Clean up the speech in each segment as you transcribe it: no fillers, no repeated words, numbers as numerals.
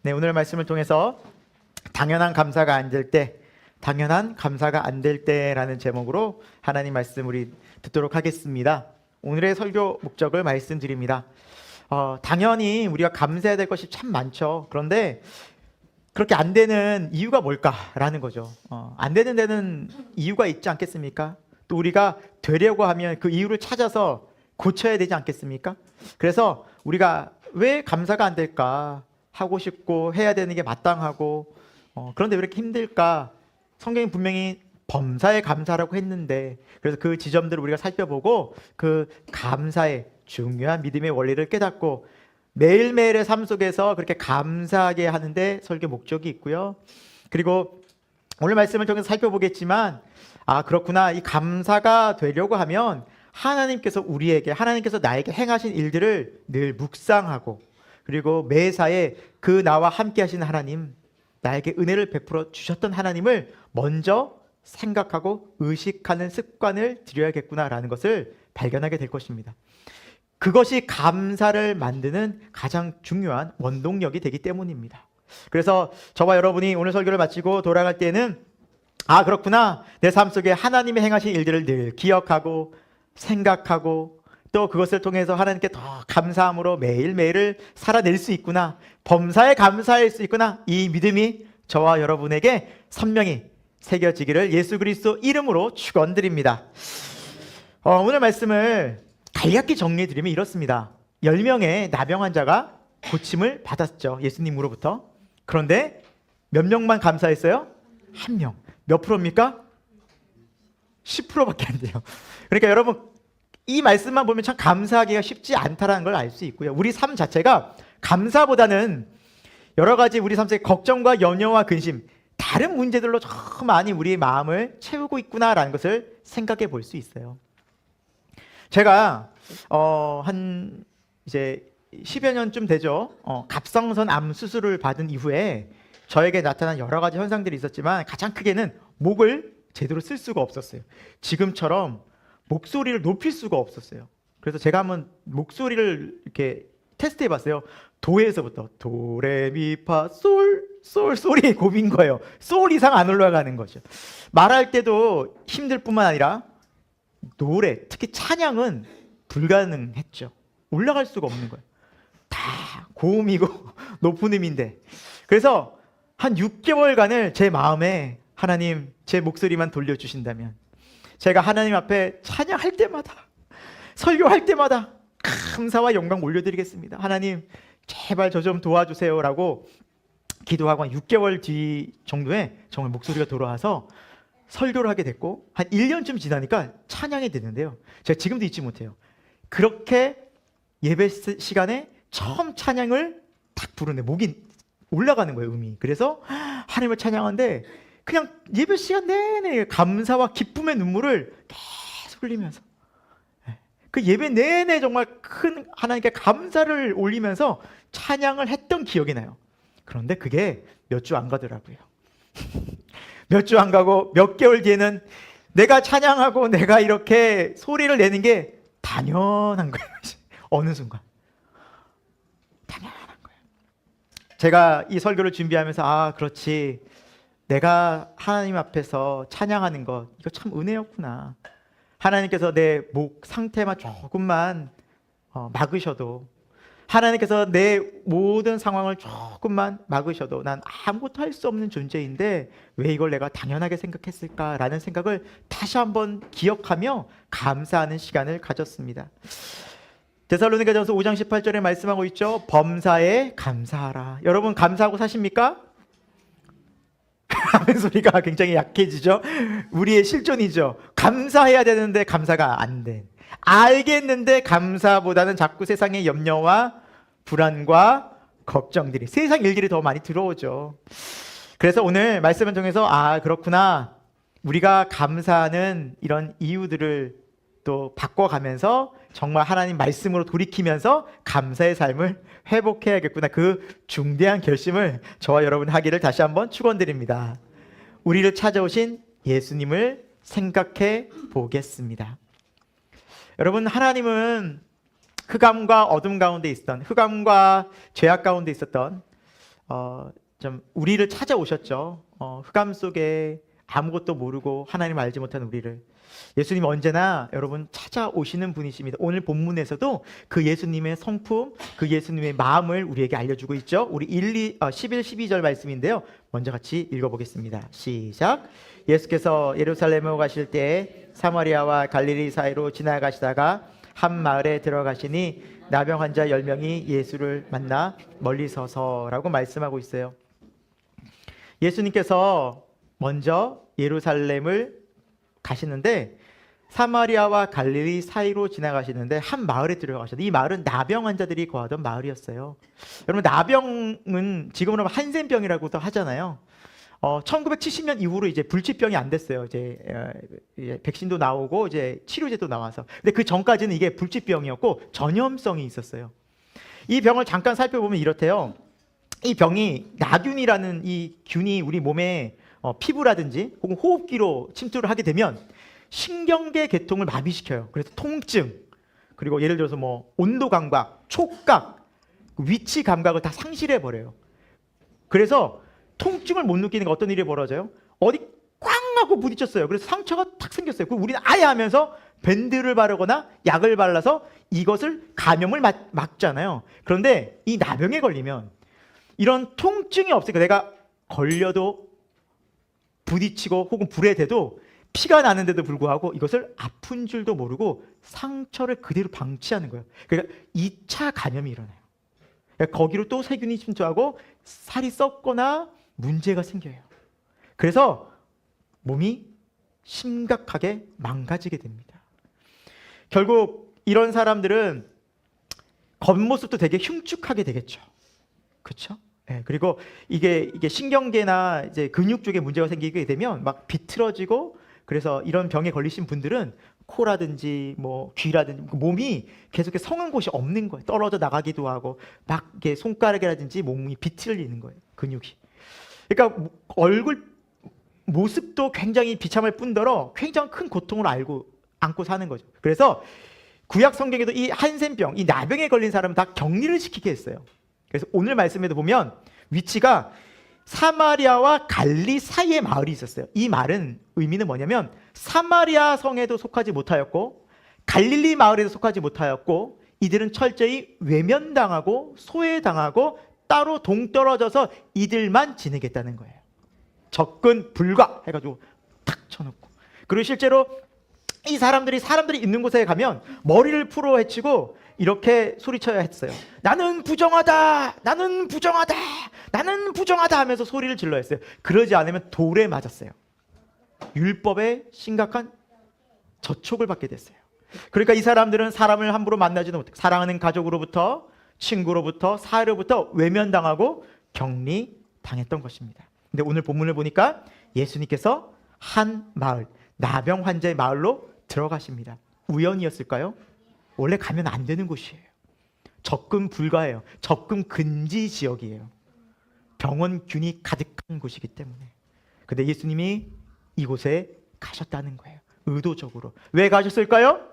네, 오늘 말씀을 통해서 당연한 감사가 안 될 때, 당연한 감사가 안 될 때라는 제목으로 하나님 말씀 우리 듣도록 하겠습니다. 오늘의 설교 목적을 말씀드립니다. 당연히 우리가 감사해야 될 것이 참 많죠. 그런데 그렇게 안 되는 이유가 뭘까라는 거죠. 안 되는 데는 이유가 있지 않겠습니까? 또 우리가 되려고 하면 그 이유를 찾아서 고쳐야 되지 않겠습니까? 그래서 우리가 왜 감사가 안 될까? 하고 싶고 해야 되는 게 마땅하고 그런데 왜 이렇게 힘들까? 성경이 분명히 범사에 감사라고 했는데, 그래서 그 지점들을 우리가 살펴보고 그 감사의 중요한 믿음의 원리를 깨닫고 매일매일의 삶 속에서 그렇게 감사하게 하는데 설교 목적이 있고요. 그리고 오늘 말씀을 통해서 살펴보겠지만, 그렇구나, 이 감사가 되려고 하면 하나님께서 하나님께서 나에게 행하신 일들을 늘 묵상하고, 그리고 매사에 그 나와 함께 하시는 하나님, 나에게 은혜를 베풀어 주셨던 하나님을 먼저 생각하고 의식하는 습관을 들여야겠구나라는 것을 발견하게 될 것입니다. 그것이 감사를 만드는 가장 중요한 원동력이 되기 때문입니다. 그래서 저와 여러분이 오늘 설교를 마치고 돌아갈 때는 그렇구나, 내 삶 속에 하나님이 행하신 일들을 늘 기억하고 생각하고 또 그것을 통해서 하나님께 더 감사함으로 매일매일을 살아낼 수 있구나, 범사에 감사할 수 있구나, 이 믿음이 저와 여러분에게 선명히 새겨지기를 예수 그리스도 이름으로 축원드립니다. 오늘 말씀을 간략히 정리해드리면 이렇습니다. 10명의 나병 환자가 고침을 받았죠, 예수님으로부터. 그런데 몇 명만 감사했어요? 1명. 몇 프로입니까? 10%밖에 안 돼요. 그러니까 여러분, 이 말씀만 보면 참 감사하기가 쉽지 않다는 걸 알 수 있고요. 우리 삶 자체가 감사보다는 여러 가지 우리 삶 속에 걱정과 염려와 근심, 다른 문제들로 참 많이 우리의 마음을 채우고 있구나라는 것을 생각해 볼 수 있어요. 제가 이제 10여 년쯤 되죠. 갑상선 암 수술을 받은 이후에 저에게 나타난 여러 가지 현상들이 있었지만 가장 크게는 목을 제대로 쓸 수가 없었어요. 지금처럼 목소리를 높일 수가 없었어요. 그래서 제가 한번 목소리를 이렇게 테스트해 봤어요. 도에서부터 도레미파 솔이 고민 거예요. 솔 이상 안 올라가는 거죠. 말할 때도 힘들 뿐만 아니라 노래, 특히 찬양은 불가능했죠. 올라갈 수가 없는 거예요. 다 고음이고 높은 음인데. 그래서 한 6개월간을 제 마음에 하나님, 제 목소리만 돌려주신다면 제가 하나님 앞에 찬양할 때마다, 설교할 때마다 감사와 영광 올려드리겠습니다. 하나님 제발 저 좀 도와주세요 라고 기도하고 한 6개월 뒤 정도에 정말 목소리가 돌아와서 설교를 하게 됐고, 한 1년쯤 지나니까 찬양이 되는데요, 제가 지금도 잊지 못해요. 그렇게 예배 시간에 처음 찬양을 딱 부르는데 목이 올라가는 거예요, 음이. 그래서 하나님을 찬양하는데 그냥 예배 시간 내내 감사와 기쁨의 눈물을 계속 흘리면서, 그 예배 내내 정말 큰 하나님께 감사를 올리면서 찬양을 했던 기억이 나요. 그런데 그게 몇 주 안 가더라고요. 몇 주 안 가고 몇 개월 뒤에는 내가 찬양하고 내가 이렇게 소리를 내는 게 당연한 거예요. 어느 순간 당연한 거예요. 제가 이 설교를 준비하면서 그렇지, 내가 하나님 앞에서 찬양하는 것, 이거 참 은혜였구나. 하나님께서 내 목 상태만 조금만 막으셔도, 하나님께서 내 모든 상황을 조금만 막으셔도 난 아무것도 할 수 없는 존재인데 왜 이걸 내가 당연하게 생각했을까라는 생각을 다시 한번 기억하며 감사하는 시간을 가졌습니다. 데살로니가전서 5장 18절에 말씀하고 있죠. 범사에 감사하라. 여러분 감사하고 사십니까? 아멘 소리가 굉장히 약해지죠. 우리의 실존이죠. 감사해야 되는데 감사가 안 된, 알겠는데 감사보다는 자꾸 세상의 염려와 불안과 걱정들이, 세상 일들이 더 많이 들어오죠. 그래서 오늘 말씀을 통해서 그렇구나, 우리가 감사하는 이런 이유들을 또 바꿔가면서 정말 하나님 말씀으로 돌이키면서 감사의 삶을 회복해야겠구나, 그 중대한 결심을 저와 여러분 하기를 다시 한번 축원드립니다. 우리를 찾아오신 예수님을 생각해 보겠습니다. 여러분, 하나님은 흑암과 어둠 가운데 있었던, 흑암과 죄악 가운데 있었던 좀 우리를 찾아오셨죠. 흑암 속에 아무것도 모르고 하나님 알지 못한 우리를. 예수님 언제나 여러분 찾아오시는 분이십니다. 오늘 본문에서도 그 예수님의 성품, 그 예수님의 마음을 우리에게 알려주고 있죠. 우리 11, 12절 말씀인데요. 먼저 같이 읽어보겠습니다. 시작. 예수께서 예루살렘에 가실 때 사마리아와 갈릴리 사이로 지나가시다가 한 마을에 들어가시니 나병 환자 10명이 예수를 만나 멀리 서서라고 말씀하고 있어요. 예수님께서 먼저 예루살렘을 가시는데 사마리아와 갈릴리 사이로 지나가시는데 한 마을에 들어가셨는데 이 마을은 나병 환자들이 거하던 마을이었어요. 여러분 나병은 지금으로 하면 한센병이라고도 하잖아요. 1970년 이후로 이제 불치병이 안 됐어요. 이제 백신도 나오고 이제 치료제도 나와서. 근데 그 전까지는 이게 불치병이었고 전염성이 있었어요. 이 병을 잠깐 살펴보면 이렇대요. 이 병이 나균이라는 이 균이 우리 몸에 피부라든지 혹은 호흡기로 침투를 하게 되면 신경계 계통을 마비시켜요. 그래서 통증, 그리고 예를 들어서 뭐 온도 감각, 촉각, 위치 감각을 다 상실해 버려요. 그래서 통증을 못 느끼는 게 어떤 일이 벌어져요? 어디 꽝 하고 부딪혔어요. 그래서 상처가 탁 생겼어요. 그럼 우리는 아예 하면서 밴드를 바르거나 약을 발라서 이것을 감염을 막잖아요. 그런데 이 나병에 걸리면 이런 통증이 없으니까 내가 걸려도 부딪히고 혹은 불에 대도 피가 나는데도 불구하고 이것을 아픈 줄도 모르고 상처를 그대로 방치하는 거예요. 그러니까 2차 감염이 일어나요. 그러니까 거기로 또 세균이 침투하고 살이 썩거나 문제가 생겨요. 그래서 몸이 심각하게 망가지게 됩니다. 결국 이런 사람들은 겉모습도 되게 흉측하게 되겠죠. 그렇죠? 네, 그리고 이게 신경계나 이제 근육 쪽에 문제가 생기게 되면 막 비틀어지고, 그래서 이런 병에 걸리신 분들은 코라든지 뭐 귀라든지 몸이 계속 성한 곳이 없는 거예요. 떨어져 나가기도 하고 막 이게 손가락이라든지 몸이 비틀리는 거예요. 근육이. 그러니까 얼굴 모습도 굉장히 비참할 뿐더러 굉장히 큰 고통을 안고 사는 거죠. 그래서 구약 성경에도 이 한센병, 이 나병에 걸린 사람은 다 격리를 시키게 했어요. 그래서 오늘 말씀에도 보면 위치가 사마리아와 갈리 사이에 마을이 있었어요. 이 말은 의미는 뭐냐면 사마리아 성에도 속하지 못하였고 갈릴리 마을에도 속하지 못하였고 이들은 철저히 외면당하고 소외당하고 따로 동떨어져서 이들만 지내겠다는 거예요. 접근 불가 해가지고 탁 쳐놓고. 그리고 실제로 이 사람들이 있는 곳에 가면 머리를 풀어 헤치고 이렇게 소리쳐야 했어요. 나는 부정하다, 나는 부정하다, 나는 부정하다 하면서 소리를 질러 했어요. 그러지 않으면 돌에 맞았어요. 율법에 심각한 저촉을 받게 됐어요. 그러니까 이 사람들은 사람을 함부로 만나지도 못하고 사랑하는 가족으로부터, 친구로부터, 사회로부터 외면당하고 격리당했던 것입니다. 근데 오늘 본문을 보니까 예수님께서 한 마을, 나병 환자의 마을로 들어가십니다. 우연이었을까요? 원래 가면 안 되는 곳이에요. 접근 불가해요. 접근 금지 지역이에요. 병원균이 가득한 곳이기 때문에. 근데 예수님이 이곳에 가셨다는 거예요. 의도적으로. 왜 가셨을까요?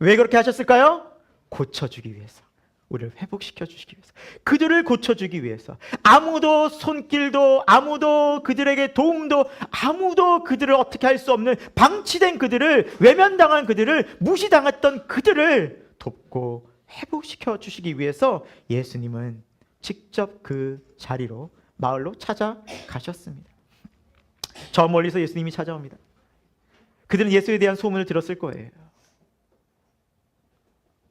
왜 그렇게 하셨을까요? 고쳐주기 위해서. 우리를 회복시켜 주시기 위해서. 그들을 고쳐주기 위해서. 아무도 손길도, 아무도 그들에게 도움도, 아무도 그들을 어떻게 할 수 없는 방치된 그들을, 외면당한 그들을, 무시당했던 그들을 돕고 회복시켜 주시기 위해서 예수님은 직접 그 자리로, 마을로 찾아가셨습니다. 저 멀리서 예수님이 찾아옵니다. 그들은 예수에 대한 소문을 들었을 거예요.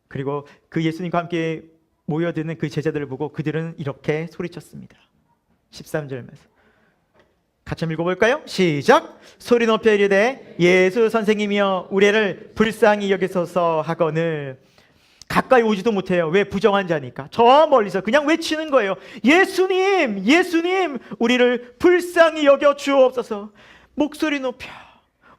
그리고 그 예수님과 함께 모여드는 그 제자들을 보고 그들은 이렇게 소리쳤습니다. 13절 말씀 같이 한번 읽어볼까요? 시작! 소리 높여 이르되 예수 선생님이여 우리를 불쌍히 여기소서 하거늘. 가까이 오지도 못해요. 왜? 부정한 자니까. 저 멀리서 그냥 외치는 거예요. 예수님, 예수님, 우리를 불쌍히 여겨 주옵소서. 목소리 높여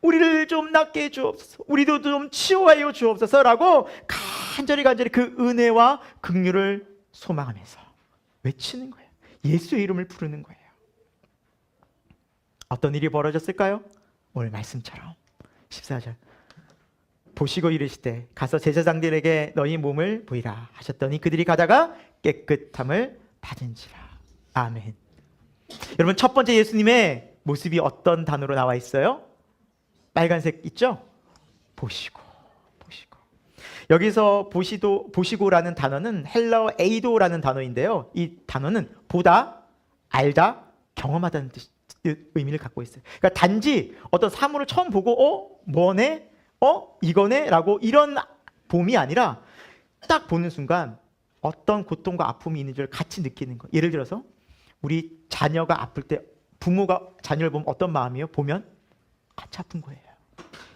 우리를 좀 낫게 해주옵소서. 우리도 좀 치유하여 주옵소서라고 간절히 그 은혜와 긍휼을 소망하면서 외치는 거예요. 예수의 이름을 부르는 거예요. 어떤 일이 벌어졌을까요? 오늘 말씀처럼 14절 보시고 이르시되 가서 제사장들에게 너희 몸을 보이라 하셨더니 그들이 가다가 깨끗함을 받은지라. 아멘. 여러분, 첫 번째 예수님의 모습이 어떤 단어로 나와 있어요? 빨간색 있죠? 보시고. 여기서 보시고라는 단어는 헬라어 에이도라는 단어인데요. 이 단어는 보다, 알다, 경험하다는 의미를 갖고 있어요. 그러니까 단지 어떤 사물을 처음 보고 뭐네? 이거네? 라고 이런 봄이 아니라 딱 보는 순간 어떤 고통과 아픔이 있는 줄 같이 느끼는 거예요. 예를 들어서 우리 자녀가 아플 때 부모가 자녀를 보면 어떤 마음이에요? 보면 같이 아픈 거예요.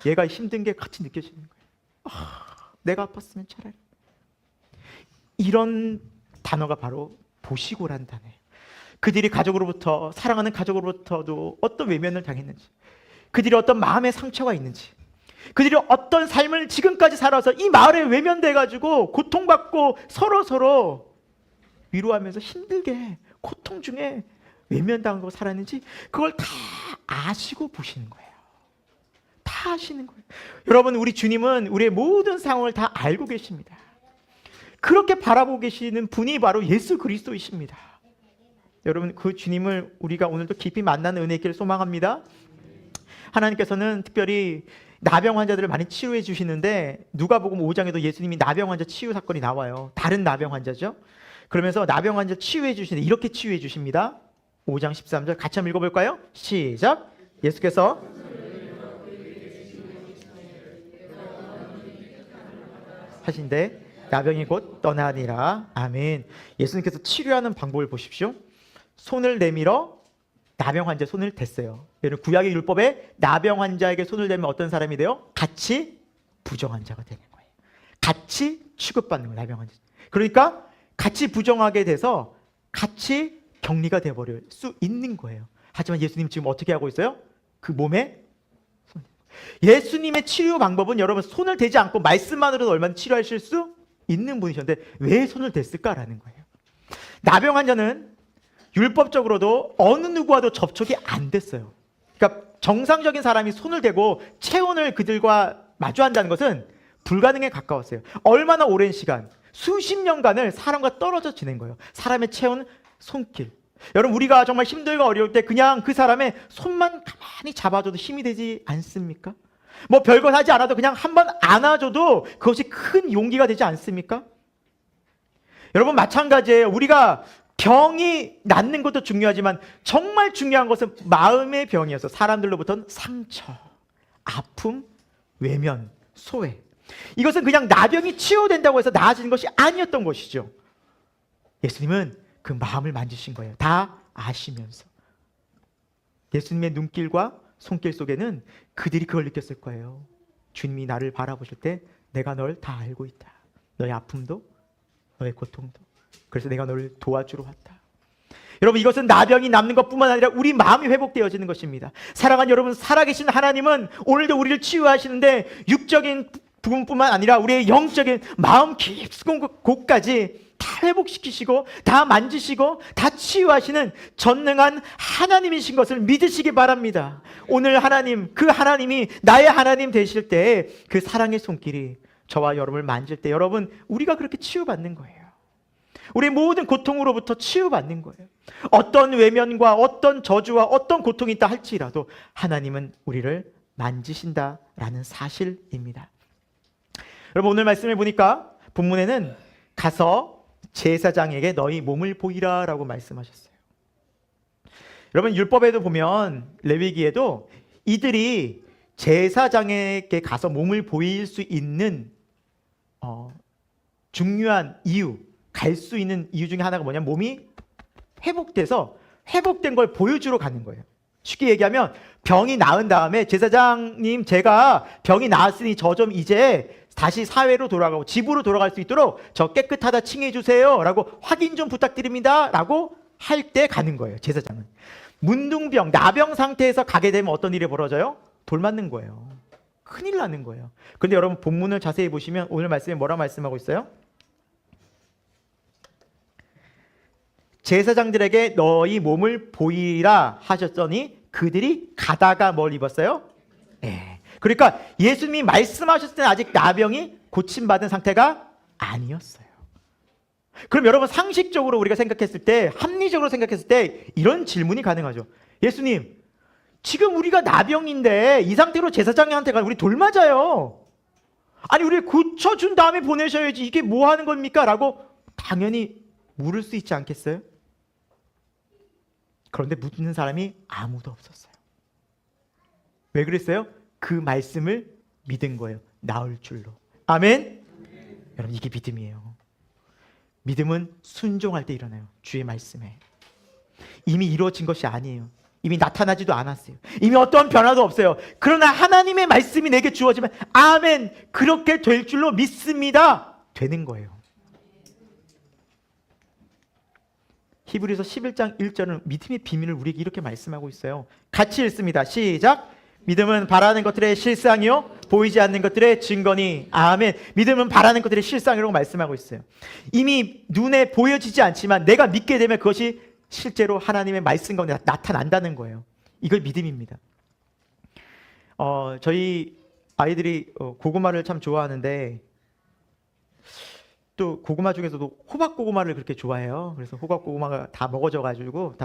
얘가 힘든 게 같이 느껴지는 거예요. 내가 아팠으면 차라리. 이런 단어가 바로 보시고라는 단어예요. 그들이 가족으로부터, 사랑하는 가족으로부터도 어떤 외면을 당했는지, 그들이 어떤 마음의 상처가 있는지, 그들이 어떤 삶을 지금까지 살아서 이 마을에 외면돼가지고 고통받고 서로 위로하면서 힘들게 고통 중에 외면당하고 살았는지 그걸 다 아시고 보시는 거예요. 다 아시는 거예요. 여러분, 우리 주님은 우리의 모든 상황을 다 알고 계십니다. 그렇게 바라보고 계시는 분이 바로 예수 그리스도이십니다. 여러분, 그 주님을 우리가 오늘도 깊이 만나는 은혜 있기를 소망합니다. 하나님께서는 특별히 나병 환자들을 많이 치료해 주시는데 누가복음 5장에도 예수님이 나병 환자 치유 사건이 나와요. 다른 나병 환자죠. 그러면서 나병 환자 치유해 주시는데 이렇게 치유해 주십니다. 5장 13절 같이 한번 읽어볼까요? 시작. 예수께서 하신데 나병이 곧 떠나니라. 아멘. 예수님께서 치료하는 방법을 보십시오. 손을 내밀어 나병 환자 손을 댔어요. 여러분, 구약의 율법에 나병 환자에게 손을 대면 어떤 사람이 돼요? 같이 부정한 자가 되는 거예요. 같이 취급받는 거예요. 나병 환자. 그러니까 같이 부정하게 돼서 같이 격리가 되어버릴 수 있는 거예요. 하지만 예수님 지금 어떻게 하고 있어요? 그 몸에 예수님의 치료 방법은 여러분 손을 대지 않고 말씀만으로도 얼마나 치료하실 수 있는 분이셨는데 왜 손을 댔을까라는 거예요. 나병 환자는 율법적으로도 어느 누구와도 접촉이 안 됐어요. 그러니까 정상적인 사람이 손을 대고 체온을 그들과 마주한다는 것은 불가능에 가까웠어요. 얼마나 오랜 시간, 수십 년간을 사람과 떨어져 지낸 거예요. 사람의 체온, 손길. 여러분, 우리가 정말 힘들고 어려울 때 그냥 그 사람의 손만 가만히 잡아줘도 힘이 되지 않습니까? 뭐 별것 하지 않아도 그냥 한번 안아줘도 그것이 큰 용기가 되지 않습니까? 여러분, 마찬가지예요. 우리가 병이 낫는 것도 중요하지만 정말 중요한 것은 마음의 병이어서 사람들로부터는 상처, 아픔, 외면, 소외. 이것은 그냥 나병이 치유된다고 해서 나아지는 것이 아니었던 것이죠. 예수님은 그 마음을 만지신 거예요. 다 아시면서. 예수님의 눈길과 손길 속에는 그들이 그걸 느꼈을 거예요. 주님이 나를 바라보실 때 내가 널 다 알고 있다. 너의 아픔도 너의 고통도. 그래서 내가 너를 도와주러 왔다. 여러분, 이것은 나병이 남는 것뿐만 아니라 우리 마음이 회복되어지는 것입니다. 사랑하는 여러분, 살아계신 하나님은 오늘도 우리를 치유하시는데 육적인 부분뿐만 아니라 우리의 영적인 마음 깊은 곳까지 다 회복시키시고 다 만지시고 다 치유하시는 전능한 하나님이신 것을 믿으시기 바랍니다. 오늘 하나님, 그 하나님이 나의 하나님 되실 때 그 사랑의 손길이 저와 여러분을 만질 때 여러분, 우리가 그렇게 치유받는 거예요. 우리의 모든 고통으로부터 치유받는 거예요. 어떤 외면과 어떤 저주와 어떤 고통이 있다 할지라도 하나님은 우리를 만지신다라는 사실입니다. 여러분, 오늘 말씀을 보니까 본문에는 가서 제사장에게 너희 몸을 보이라 라고 말씀하셨어요. 여러분, 율법에도 보면 레위기에도 이들이 제사장에게 가서 몸을 보일 수 있는 중요한 이유, 갈 수 있는 이유 중에 하나가 뭐냐면 몸이 회복돼서 회복된 걸 보여주러 가는 거예요. 쉽게 얘기하면 병이 나은 다음에 제사장님, 제가 병이 나았으니 저 좀 이제 다시 사회로 돌아가고 집으로 돌아갈 수 있도록 저 깨끗하다 칭해 주세요 라고 확인 좀 부탁드립니다 라고 할 때 가는 거예요. 제사장은 문둥병, 나병 상태에서 가게 되면 어떤 일이 벌어져요? 돌 맞는 거예요. 큰일 나는 거예요. 그런데 여러분, 본문을 자세히 보시면 오늘 말씀에 뭐라 말씀하고 있어요? 제사장들에게 너희 몸을 보이라 하셨더니 그들이 가다가 뭘 입었어요? 네. 그러니까 예수님이 말씀하셨을 때는 아직 나병이 고침받은 상태가 아니었어요. 그럼 여러분 상식적으로 우리가 생각했을 때, 합리적으로 생각했을 때 이런 질문이 가능하죠. 예수님, 지금 우리가 나병인데 이 상태로 제사장한테 가면 우리 돌 맞아요. 아니 우리 고쳐준 다음에 보내셔야지, 이게 뭐 하는 겁니까? 라고 당연히 물을 수 있지 않겠어요? 그런데 묻는 사람이 아무도 없었어요. 왜 그랬어요? 그 말씀을 믿은 거예요. 나을 줄로. 아멘? 여러분, 이게 믿음이에요. 믿음은 순종할 때 일어나요. 주의 말씀에. 이미 이루어진 것이 아니에요. 이미 나타나지도 않았어요. 이미 어떠한 변화도 없어요. 그러나 하나님의 말씀이 내게 주어지면 아멘, 그렇게 될 줄로 믿습니다. 되는 거예요. 히브리서 11장 1절은 믿음의 비밀을 우리에게 이렇게 말씀하고 있어요. 같이 읽습니다. 시작. 믿음은 바라는 것들의 실상이요 보이지 않는 것들의 증거니. 아멘. 믿음은 바라는 것들의 실상이라고 말씀하고 있어요. 이미 눈에 보여지지 않지만 내가 믿게 되면 그것이 실제로 하나님의 말씀 가운데 나타난다는 거예요. 이걸 믿음입니다. 저희 아이들이 고구마를 참 좋아하는데, 또 고구마 중에서도 호박고구마를 그렇게 좋아해요. 그래서 호박고구마가 다 먹어가지고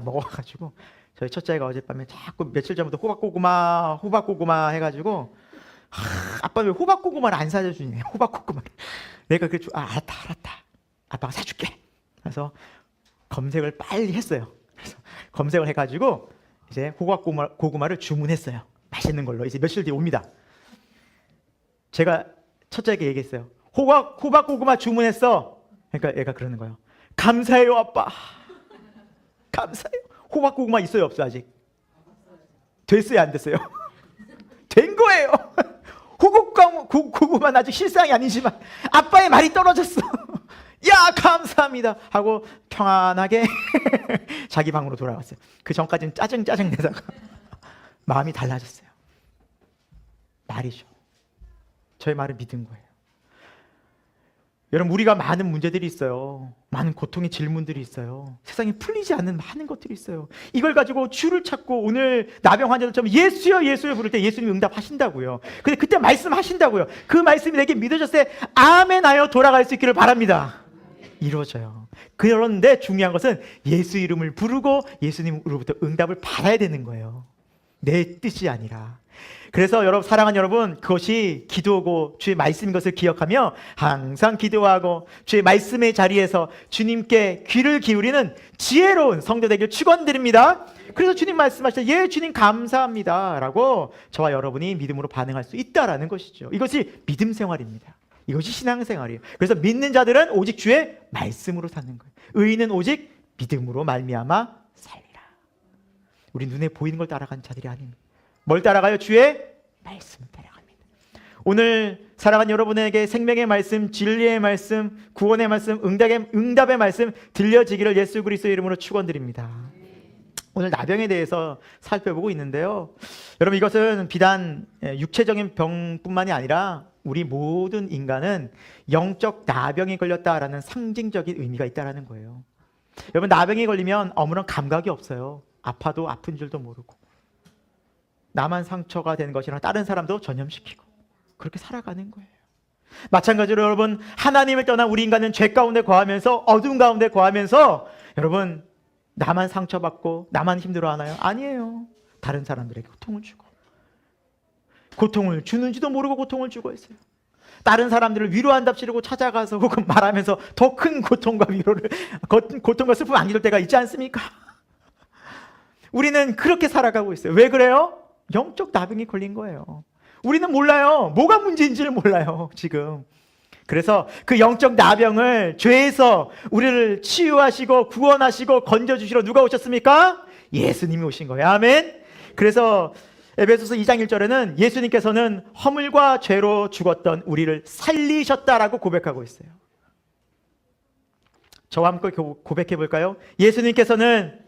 저희 첫째가 어젯밤에 자꾸 며칠 전부터 호박고구마 해가지고, 아빠 왜 호박고구마를 안 사줘주냐, 호박고구마를. 내가 그래, 알았다, 아빠가 사줄게. 그래서 검색을 빨리 했어요. 그래서 검색을 해가지고 이제 호박고구마를 주문했어요. 맛있는 걸로. 이제 며칠 뒤에 옵니다. 제가 첫째에게 얘기했어요. 호박고구마 주문했어. 그러니까 얘가 그러는 거예요. 감사해요, 아빠. 감사해요. 호박고구마 있어요, 없어요, 아직? 됐어요, 안 됐어요? 된 거예요. 호박고구마는 아직 실상이 아니지만 아빠의 말이 떨어졌어. 야, 감사합니다 하고 평안하게 자기 방으로 돌아갔어요. 그 전까지는 짜증 내다가 마음이 달라졌어요. 말이죠. 저의 말을 믿은 거예요. 여러분, 우리가 많은 문제들이 있어요. 많은 고통의 질문들이 있어요. 세상에 풀리지 않는 많은 것들이 있어요. 이걸 가지고 주를 찾고 오늘 나병 환자들처럼 예수여 예수여 부를 때 예수님이 응답하신다고요. 근데 그때 말씀하신다고요. 그 말씀이 내게 믿어졌을 때 아멘 하여 돌아갈 수 있기를 바랍니다. 이루어져요. 그런데 중요한 것은 예수 이름을 부르고 예수님으로부터 응답을 받아야 되는 거예요. 내 뜻이 아니라. 그래서 여러분, 사랑하는 여러분, 그것이 기도고 주의 말씀인 것을 기억하며 항상 기도하고 주의 말씀의 자리에서 주님께 귀를 기울이는 지혜로운 성도 되길 축원드립니다. 그래서 주님 말씀하실 때, 예, 주님 감사합니다 라고 저와 여러분이 믿음으로 반응할 수 있다라는 것이죠. 이것이 믿음 생활입니다. 이것이 신앙생활이에요. 그래서 믿는 자들은 오직 주의 말씀으로 사는 거예요. 의인은 오직 믿음으로 말미암아 살리라. 우리 눈에 보이는 걸 따라가는 자들이 아닙니다. 뭘 따라가요? 주의 말씀을 따라갑니다. 오늘 사랑하는 여러분에게 생명의 말씀, 진리의 말씀, 구원의 말씀, 응답의 말씀 들려지기를 예수 그리스도의 이름으로 축원드립니다. 오늘 나병에 대해서 살펴보고 있는데요. 여러분, 이것은 비단 육체적인 병뿐만이 아니라 우리 모든 인간은 영적 나병에 걸렸다라는 상징적인 의미가 있다는 거예요. 여러분, 나병에 걸리면 아무런 감각이 없어요. 아파도 아픈 줄도 모르고, 나만 상처가 되는 것이나 다른 사람도 전염시키고 그렇게 살아가는 거예요. 마찬가지로 여러분, 하나님을 떠난 우리 인간은 죄 가운데 거하면서 어둠 가운데 거하면서, 여러분, 나만 상처받고 나만 힘들어하나요? 아니에요. 다른 사람들에게 고통을 주고, 고통을 주는지도 모르고 고통을 주고 있어요. 다른 사람들을 위로한답시고 찾아가서 혹은 말하면서 더 큰 고통과 위로를, 고통과 슬픔을 안길 때가 있지 않습니까? 우리는 그렇게 살아가고 있어요. 왜 그래요? 영적 나병이 걸린 거예요. 우리는 몰라요. 뭐가 문제인지를 몰라요, 지금. 그래서 그 영적 나병을, 죄에서 우리를 치유하시고 구원하시고 건져주시러 누가 오셨습니까? 예수님이 오신 거예요. 아멘. 그래서 에베소서 2장 1절에는 예수님께서는 허물과 죄로 죽었던 우리를 살리셨다라고 고백하고 있어요. 저와 함께 고백해 볼까요? 예수님께서는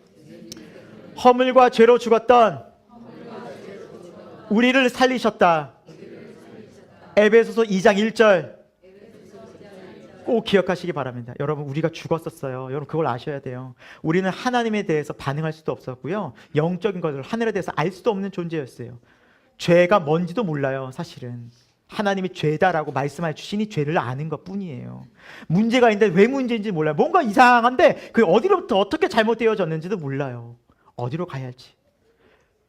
허물과 죄로 죽었던 우리를 살리셨다. 에베소서 2장 1절 꼭 기억하시기 바랍니다. 여러분, 우리가 죽었었어요. 여러분, 그걸 아셔야 돼요. 우리는 하나님에 대해서 반응할 수도 없었고요, 영적인 것을, 하늘에 대해서 알 수도 없는 존재였어요. 죄가 뭔지도 몰라요, 사실은. 하나님이 죄다라고 말씀해 주시니 죄를 아는 것 뿐이에요. 문제가 있는데 왜 문제인지 몰라요. 뭔가 이상한데 그 어디로부터 어떻게 잘못되어졌는지도 몰라요. 어디로 가야 할지.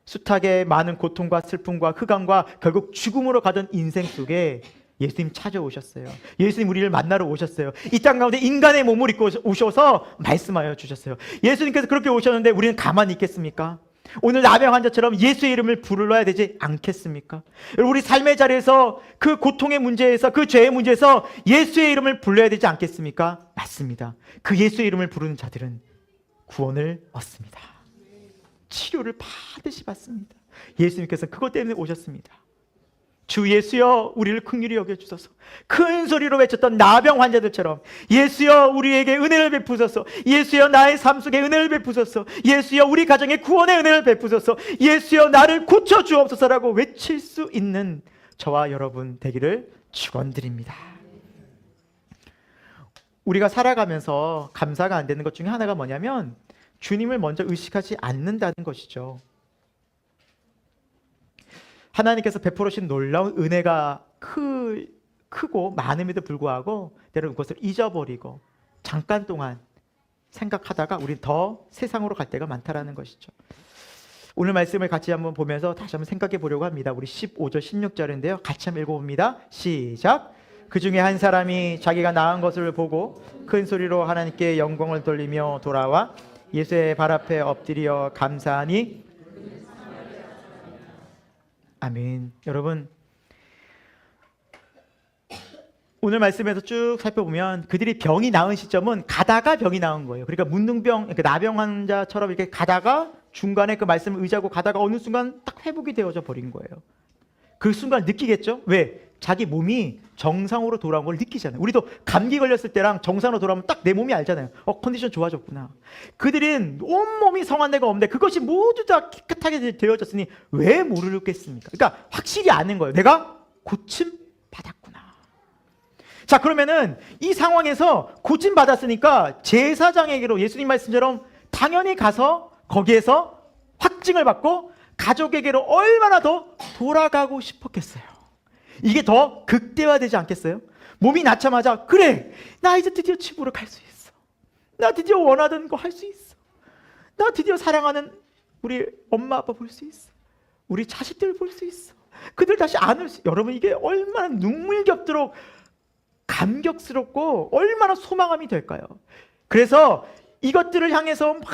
숱하게 많은 고통과 슬픔과 흑암과 결국 죽음으로 가던 인생 속에 예수님 찾아오셨어요. 예수님 우리를 만나러 오셨어요. 이 땅 가운데 인간의 몸을 입고 오셔서 말씀하여 주셨어요. 예수님께서 그렇게 오셨는데 우리는 가만히 있겠습니까? 오늘 나병 환자처럼 예수의 이름을 불러야 되지 않겠습니까? 우리 삶의 자리에서 그 고통의 문제에서 그 죄의 문제에서 예수의 이름을 불러야 되지 않겠습니까? 맞습니다. 그 예수의 이름을 부르는 자들은 구원을 얻습니다. 치료를 반드시 받습니다. 예수님께서 그것 때문에 오셨습니다. 주 예수여 우리를 긍휼히 여겨주소서. 큰 소리로 외쳤던 나병 환자들처럼 예수여 우리에게 은혜를 베푸소서. 예수여 나의 삶 속에 은혜를 베푸소서. 예수여 우리 가정에 구원의 은혜를 베푸소서. 예수여 나를 고쳐주옵소서라고 외칠 수 있는 저와 여러분 되기를 축원드립니다. 우리가 살아가면서 감사가 안 되는 것 중에 하나가 뭐냐면 주님을 먼저 의식하지 않는다는 것이죠. 하나님께서 베풀어 주신 놀라운 은혜가 크고 많음에도 불구하고 때로는 그것을 잊어버리고 잠깐 동안 생각하다가 우리 더 세상으로 갈 때가 많다라는 것이죠. 오늘 말씀을 같이 한번 보면서 다시 한번 생각해 보려고 합니다. 우리 15절 16절인데요. 같이 한번 읽어봅니다. 시작. 그 중에 한 사람이 자기가 나은 것을 보고 큰 소리로 하나님께 영광을 돌리며 돌아와 예수의 발 앞에 엎드려 감사하니 아멘. 여러분 오늘 말씀에서 쭉 살펴보면 그들이 병이 나은 시점은 가다가 병이 나은 거예요. 그러니까 문둥병, 그러니까 나병 환자처럼 이렇게 가다가 중간에 그 말씀을 의지하고 가다가 어느 순간 딱 회복이 되어져 버린 거예요. 그 순간 느끼겠죠? 왜? 자기 몸이 정상으로 돌아온 걸 느끼잖아요. 우리도 감기 걸렸을 때랑 정상으로 돌아오면 딱 내 몸이 알잖아요. 컨디션 좋아졌구나. 그들은 온몸이 성한 데가 없는데 그것이 모두 다 깨끗하게 되어졌으니 왜 모르겠습니까? 그러니까 확실히 아는 거예요. 내가 고침 받았구나. 자, 그러면은 이 상황에서 고침 받았으니까 제사장에게로 예수님 말씀처럼 당연히 가서 거기에서 확증을 받고 가족에게로 얼마나 더 돌아가고 싶었겠어요. 이게 더 극대화되지 않겠어요? 몸이 낫자마자 그래 나 이제 드디어 집으로 갈 수 있어. 나 드디어 원하던 거 할 수 있어. 나 드디어 사랑하는 우리 엄마 아빠 볼 수 있어. 우리 자식들 볼 수 있어. 그들 다시 안을 수. 여러분 이게 얼마나 눈물겹도록 감격스럽고 얼마나 소망감이 될까요? 그래서 이것들을 향해서 막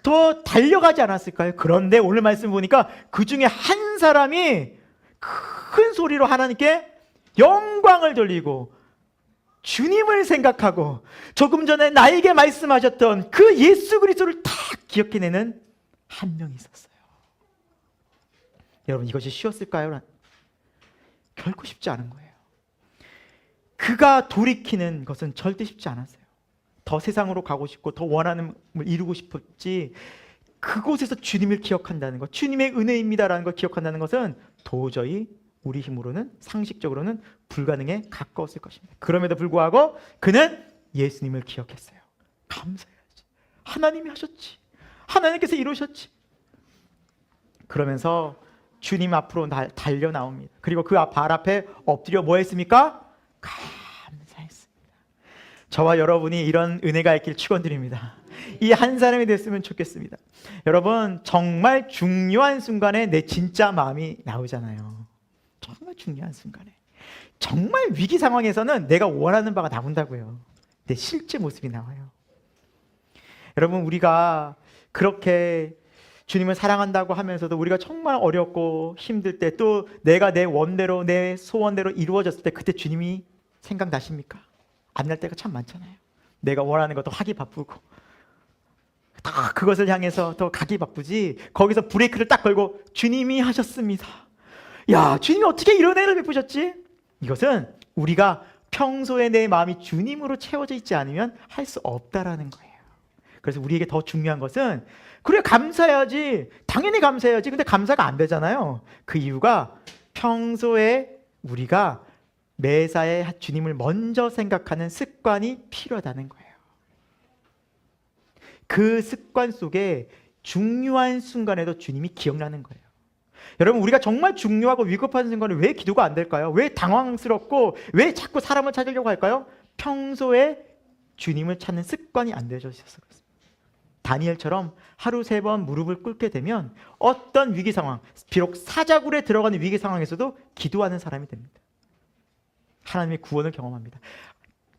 더 달려가지 않았을까요? 그런데 오늘 말씀 보니까 그 중에 한 사람이 큰 소리로 하나님께 영광을 돌리고 주님을 생각하고 조금 전에 나에게 말씀하셨던 그 예수 그리스도를 딱 기억해내는 한 명이 있었어요. 여러분 이것이 쉬웠을까요? 결코 쉽지 않은 거예요. 그가 돌이키는 것은 절대 쉽지 않았어요. 더 세상으로 가고 싶고 더 원하는 걸 이루고 싶었지 그곳에서 주님을 기억한다는 것, 주님의 은혜입니다라는 걸 기억한다는 것은 도저히 우리 힘으로는 상식적으로는 불가능에 가까웠을 것입니다. 그럼에도 불구하고 그는 예수님을 기억했어요. 감사해야지. 하나님이 하셨지. 하나님께서 이루셨지. 그러면서 주님 앞으로 달려 나옵니다. 그리고 그 발 앞에 엎드려 뭐 했습니까? 감사했습니다. 저와 여러분이 이런 은혜가 있길 축원드립니다. 이 한 사람이 됐으면 좋겠습니다. 여러분 정말 중요한 순간에 내 진짜 마음이 나오잖아요. 정말 중요한 순간에 정말 위기 상황에서는 내가 원하는 바가 나온다고요. 내 실제 모습이 나와요. 여러분 우리가 그렇게 주님을 사랑한다고 하면서도 우리가 정말 어렵고 힘들 때 또 내가 내 원대로 내 소원대로 이루어졌을 때 그때 주님이 생각나십니까? 안 날 때가 참 많잖아요. 내가 원하는 것도 하기 바쁘고 다 그것을 향해서 더 가기 바쁘지 거기서 브레이크를 딱 걸고 주님이 하셨습니다. 야 주님이 어떻게 이런 애를 베푸셨지? 이것은 우리가 평소에 내 마음이 주님으로 채워져 있지 않으면 할 수 없다라는 거예요. 그래서 우리에게 더 중요한 것은 그래 감사해야지 당연히 감사해야지 근데 감사가 안 되잖아요. 그 이유가 평소에 우리가 매사에 주님을 먼저 생각하는 습관이 필요하다는 거예요. 그 습관 속에 중요한 순간에도 주님이 기억나는 거예요. 여러분, 우리가 정말 중요하고 위급한 순간에 왜 기도가 안 될까요? 왜 당황스럽고 왜 자꾸 사람을 찾으려고 할까요? 평소에 주님을 찾는 습관이 안 되셔서 그렇습니다. 다니엘처럼 하루 3번 무릎을 꿇게 되면 어떤 위기 상황, 비록 사자굴에 들어가는 위기 상황에서도 기도하는 사람이 됩니다. 하나님의 구원을 경험합니다.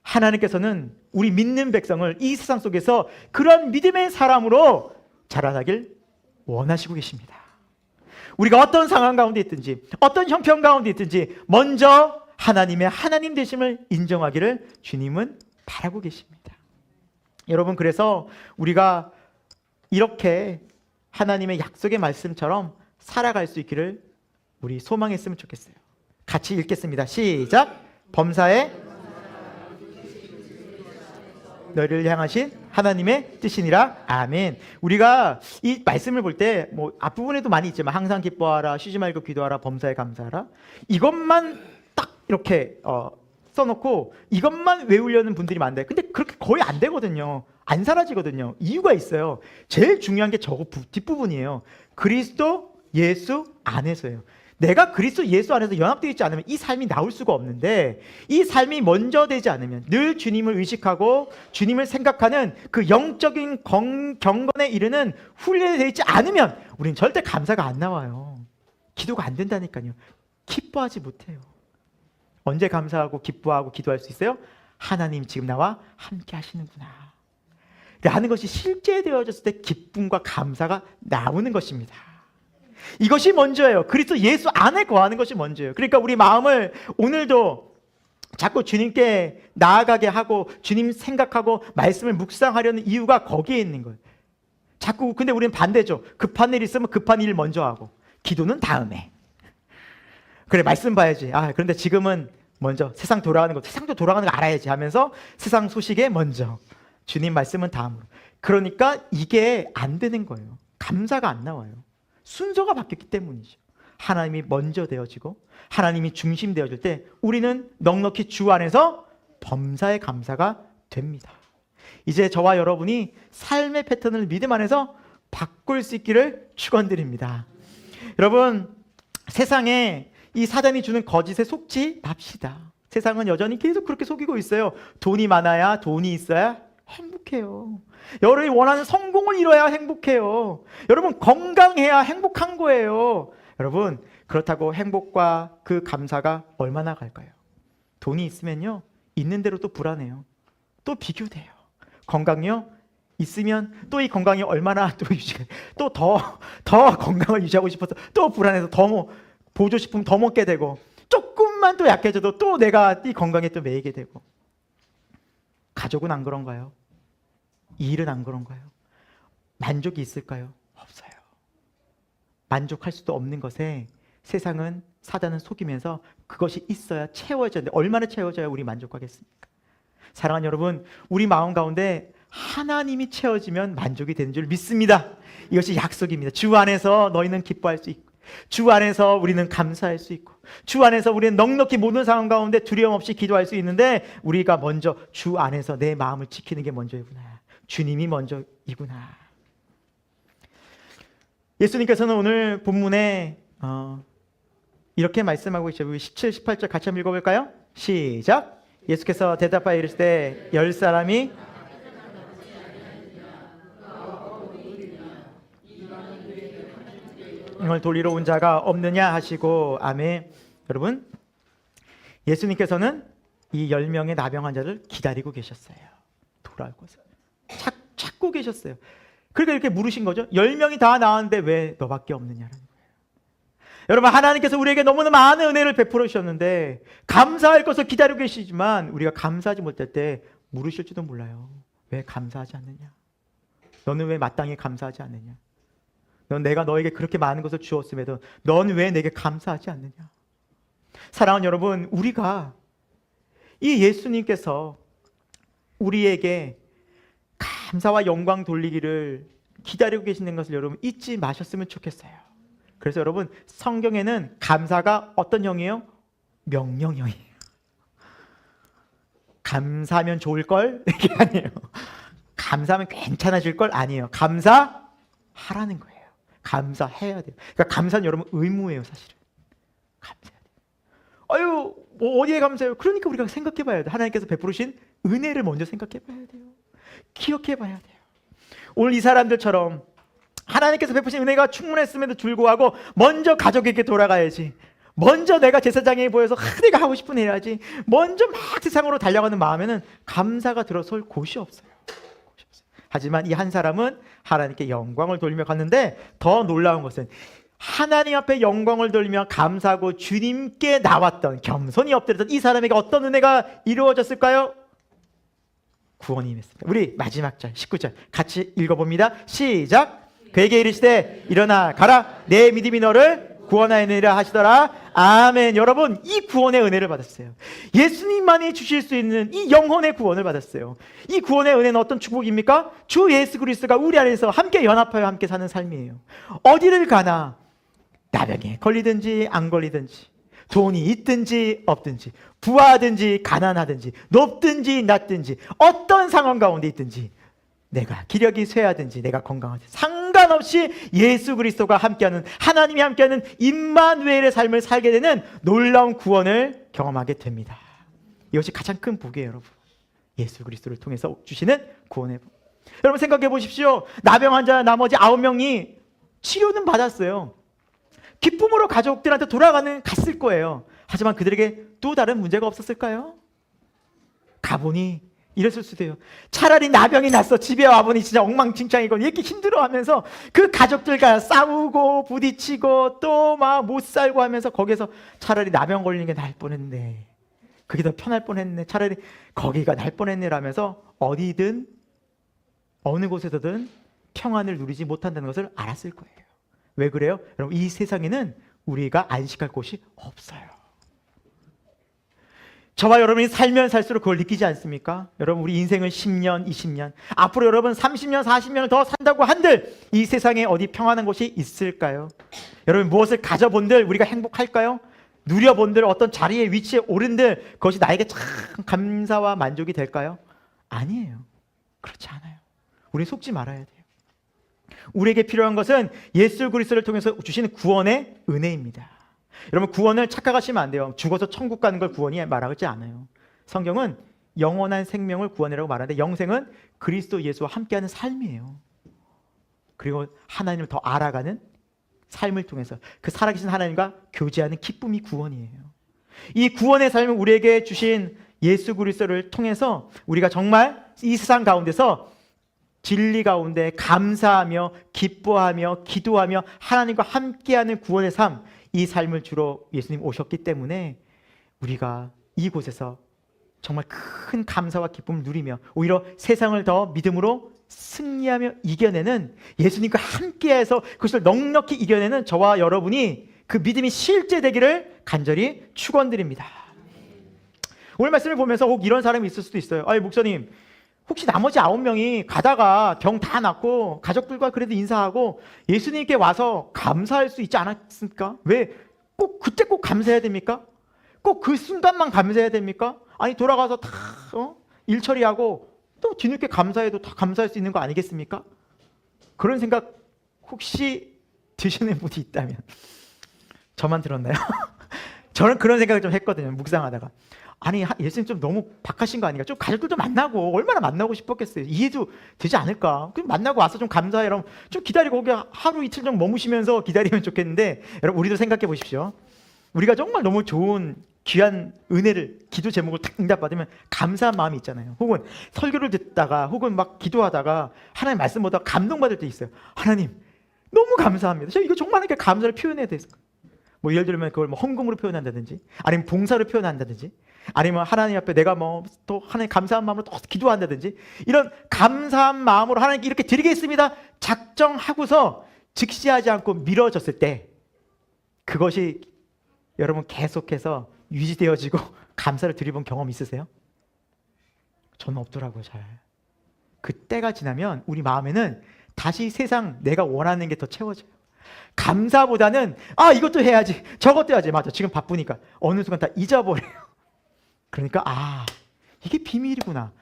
하나님께서는 우리 믿는 백성을 이 세상 속에서 그런 믿음의 사람으로 자라나길 원하시고 계십니다. 우리가 어떤 상황 가운데 있든지 어떤 형편 가운데 있든지 먼저 하나님의 하나님 되심을 인정하기를 주님은 바라고 계십니다. 여러분, 그래서 우리가 이렇게 하나님의 약속의 말씀처럼 살아갈 수 있기를 우리 소망했으면 좋겠어요. 같이 읽겠습니다. 시작. 범사에 너희를 향하신 하나님의 뜻이니라. 아멘. 우리가 이 말씀을 볼 때 뭐 앞부분에도 많이 있지만 항상 기뻐하라, 쉬지 말고 기도하라, 범사에 감사하라, 이것만 딱 이렇게 써놓고 이것만 외우려는 분들이 많은데, 근데 그렇게 거의 안 되거든요. 안 사라지거든요. 이유가 있어요. 제일 중요한 게 저거 뒷부분이에요. 그리스도 예수 안에서예요. 내가 그리스도 예수 안에서 연합되어 있지 않으면 이 삶이 나올 수가 없는데, 이 삶이 먼저 되지 않으면, 늘 주님을 의식하고 주님을 생각하는 그 영적인 경건에 이르는 훈련이 되어 있지 않으면 우리는 절대 감사가 안 나와요. 기도가 안 된다니까요. 기뻐하지 못해요. 언제 감사하고 기뻐하고 기도할 수 있어요? 하나님 지금 나와 함께 하시는구나 라는 것이 실제 되어졌을 때 기쁨과 감사가 나오는 것입니다. 이것이 먼저예요. 그리스도 예수 안에 거하는 것이 먼저예요. 그러니까 우리 마음을 오늘도 자꾸 주님께 나아가게 하고 주님 생각하고 말씀을 묵상하려는 이유가 거기에 있는 거예요. 자꾸. 근데 우리는 반대죠. 급한 일 있으면 급한 일 먼저 하고 기도는 다음에. 그래, 말씀 봐야지. 그런데 지금은 먼저 세상 돌아가는 거, 세상도 돌아가는 거 알아야지 하면서 세상 소식에 먼저, 주님 말씀은 다음으로. 그러니까 이게 안 되는 거예요. 감사가 안 나와요. 순서가 바뀌었기 때문이죠. 하나님이 먼저 되어지고 하나님이 중심 되어질 때 우리는 넉넉히 주 안에서 범사의 감사가 됩니다. 이제 저와 여러분이 삶의 패턴을 믿음 안에서 바꿀 수 있기를 축원드립니다. 여러분, 세상에 이 사단이 주는 거짓에 속지 맙시다. 세상은 여전히 계속 그렇게 속이고 있어요. 돈이 많아야, 돈이 있어야 행복해요. 여러분이 원하는 성공을 이뤄야 행복해요. 여러분, 건강해야 행복한 거예요. 여러분, 그렇다고 행복과 그 감사가 얼마나 갈까요? 돈이 있으면요, 있는 대로 또 불안해요. 또 비교돼요. 건강요, 있으면 또 이 건강이 얼마나 또 유지가, 또 더 건강을 유지하고 싶어서 또 불안해서 더 보조식품 더 먹게 되고, 조금만 또 약해져도 또 내가 이 건강에 또 매이게 되고. 가족은 안 그런가요? 이 일은 안 그런가요? 만족이 있을까요? 없어요. 만족할 수도 없는 것에 세상은, 사단은 속이면서 그것이 있어야 채워져야 되는데, 얼마나 채워져야 우리 만족하겠습니까? 사랑하는 여러분, 우리 마음 가운데 하나님이 채워지면 만족이 되는 줄 믿습니다. 이것이 약속입니다. 주 안에서 너희는 기뻐할 수 있고, 주 안에서 우리는 감사할 수 있고, 주 안에서 우리는 넉넉히 모든 상황 가운데 두려움 없이 기도할 수 있는데, 우리가 먼저 주 안에서 내 마음을 지키는 게 먼저이구나. 주님이 먼저이구나. 예수님께서는 오늘 본문에 이렇게 말씀하고 계시죠. 17, 18절 같이 한번 읽어볼까요? 시작. 예수께서 대답하여 이르시되 10사람이 이걸 돌리러 온 자가 없느냐 하시고. 아멘. 여러분, 예수님께서는 이 10명의 나병 환자를 기다리고 계셨어요. 돌아올 것을 찾고 계셨어요. 그러니까 이렇게 물으신 거죠. 10명이 다 나왔는데 왜 너밖에 없느냐라는 거예요. 여러분, 하나님께서 우리에게 너무나 많은 은혜를 베풀어 주셨는데 감사할 것을 기다리고 계시지만, 우리가 감사하지 못할 때 물으실지도 몰라요. 왜 감사하지 않느냐? 너는 왜 마땅히 감사하지 않느냐? 넌 내가 너에게 그렇게 많은 것을 주었음에도 넌 왜 내게 감사하지 않느냐? 사랑하는 여러분, 우리가 이 예수님께서 우리에게 감사와 영광 돌리기를 기다리고 계시는 것을 여러분 잊지 마셨으면 좋겠어요. 그래서 여러분, 성경에는 감사가 어떤 형이에요? 명령형이에요. 감사하면 좋을걸? 이게 아니에요. 감사하면 괜찮아질 걸? 아니에요. 감사하라는 거예요. 감사해야 돼요. 그러니까 감사는 여러분 의무예요, 사실은. 감사해야 돼요. 아유, 뭐 어디에 감사해요? 그러니까 우리가 생각해 봐야 돼요. 하나님께서 베푸신 은혜를 먼저 생각해 봐야 돼요. 기억해 봐야 돼요. 오늘 이 사람들처럼 하나님께서 베푸신 은혜가 충분했음에도 불구하고 먼저 가족에게 돌아가야지. 먼저 내가 제사장에 보여서 내가 하고 싶은 일 해야지. 먼저 막 세상으로 달려가는 마음에는 감사가 들어설 곳이 없어요. 하지만 이 한 사람은 하나님께 영광을 돌리며 갔는데 더 놀라운 것은 하나님 앞에 영광을 돌리며 감사하고 주님께 나왔던 겸손히 엎드렸던 이 사람에게 어떤 은혜가 이루어졌을까요? 구원이 임했습니다. 우리 마지막 절 19절 같이 읽어봅니다. 시작. 그에게 이르시되 일어나 가라 내 믿음이 너를 구원하느니라 하시더라. 아멘. 여러분, 이 구원의 은혜를 받았어요. 예수님만이 주실 수 있는 이 영혼의 구원을 받았어요. 이 구원의 은혜는 어떤 축복입니까? 주 예수 그리스도가 우리 안에서 함께 연합하여 함께 사는 삶이에요. 어디를 가나 나병에 걸리든지 안 걸리든지, 돈이 있든지 없든지, 부하든지 가난하든지, 높든지 낮든지, 어떤 상황 가운데 있든지, 내가 기력이 쇠하든지 내가 건강하든지 상관없이 예수 그리스도가 함께하는, 하나님이 함께하는 임마누엘의 삶을 살게 되는 놀라운 구원을 경험하게 됩니다. 이것이 가장 큰 복이에요, 여러분. 예수 그리스도를 통해서 주시는 구원의 복. 여러분 생각해 보십시오. 나병 환자 나머지 9명이 치료는 받았어요. 기쁨으로 가족들한테 갔을 거예요. 하지만 그들에게 또 다른 문제가 없었을까요? 가보니 이랬을 수도 해요. 차라리 나병이 났어. 집에 와보니 진짜 엉망진창이고 이렇게 힘들어하면서 그 가족들과 싸우고 부딪히고 또 막 못 살고 하면서 거기서 차라리 나병 걸리는 게 나을 뻔했네. 그게 더 편할 뻔했네. 차라리 거기가 날 뻔했네 라면서 어디든 어느 곳에서든 평안을 누리지 못한다는 것을 알았을 거예요. 왜 그래요? 여러분, 이 세상에는 우리가 안식할 곳이 없어요. 저와 여러분이 살면 살수록 그걸 느끼지 않습니까? 여러분, 우리 인생은 10년, 20년, 앞으로 여러분 30년, 40년을 더 산다고 한들 이 세상에 어디 평안한 곳이 있을까요? 여러분, 무엇을 가져본들 우리가 행복할까요? 누려본들 어떤 자리에 위치에 오른들 그것이 나에게 참 감사와 만족이 될까요? 아니에요. 그렇지 않아요. 우리 속지 말아야 돼요. 우리에게 필요한 것은 예수 그리스도를 통해서 주시는 구원의 은혜입니다. 여러분, 구원을 착각하시면 안 돼요. 죽어서 천국 가는 걸 구원이 말하지 않아요. 성경은 영원한 생명을 구원이라고 말하는데 영생은 그리스도 예수와 함께하는 삶이에요. 그리고 하나님을 더 알아가는 삶을 통해서 그 살아계신 하나님과 교제하는 기쁨이 구원이에요. 이 구원의 삶을 우리에게 주신 예수 그리스도를 통해서 우리가 정말 이 세상 가운데서 진리 가운데 감사하며 기뻐하며 기도하며 하나님과 함께하는 구원의 삶, 이 삶을 주로 예수님 오셨기 때문에 우리가 이곳에서 정말 큰 감사와 기쁨을 누리며 오히려 세상을 더 믿음으로 승리하며 이겨내는, 예수님과 함께해서 그것을 넉넉히 이겨내는 저와 여러분이 그 믿음이 실제 되기를 간절히 축원드립니다. 오늘 말씀을 보면서 혹 이런 사람이 있을 수도 있어요. 아니 목사님, 혹시 나머지 9명이 가다가 병 다 낫고 가족들과 그래도 인사하고 예수님께 와서 감사할 수 있지 않았습니까? 왜 꼭 그때 꼭 감사해야 됩니까? 꼭 그 순간만 감사해야 됩니까? 아니 돌아가서 다 일 처리하고 또 뒤늦게 감사해도 다 감사할 수 있는 거 아니겠습니까? 그런 생각 혹시 드시는 분이 있다면 저만 들었나요? 저는 그런 생각을 좀 했거든요. 묵상하다가. 아니 예수님 좀 너무 박하신 거 아닌가? 좀 가족들도 만나고 얼마나 만나고 싶었겠어요. 이해도 되지 않을까? 그럼 만나고 와서 좀 감사해. 여러분 좀 기다리고 거기 하루 이틀 좀 머무시면서 기다리면 좋겠는데, 여러분 우리도 생각해 보십시오. 우리가 정말 너무 좋은 귀한 은혜를, 기도 제목을 딱 응답받으면 감사한 마음이 있잖아요. 혹은 설교를 듣다가 혹은 막 기도하다가 하나님 말씀 보다가 감동받을 때 있어요. 하나님 너무 감사합니다. 저 이거 정말 이렇게 감사를 표현해야 돼요. 뭐 예를 들면 그걸 뭐 헌금으로 표현한다든지 아니면 봉사로 표현한다든지 아니면 하나님 앞에 내가 뭐 또 하나님 감사한 마음으로 또 기도한다든지, 이런 감사한 마음으로 하나님께 이렇게 드리겠습니다 작정하고서 즉시하지 않고 미뤄졌을 때 그것이 여러분 계속해서 유지되어지고 감사를 드려본 경험 있으세요? 저는 없더라고요. 잘. 그 때가 지나면 우리 마음에는 다시 세상 내가 원하는 게 더 채워져요. 감사보다는 이것도 해야지 저것도 해야지, 맞아 지금 바쁘니까 어느 순간 다 잊어버려요. 그러니까 이게 비밀이구나.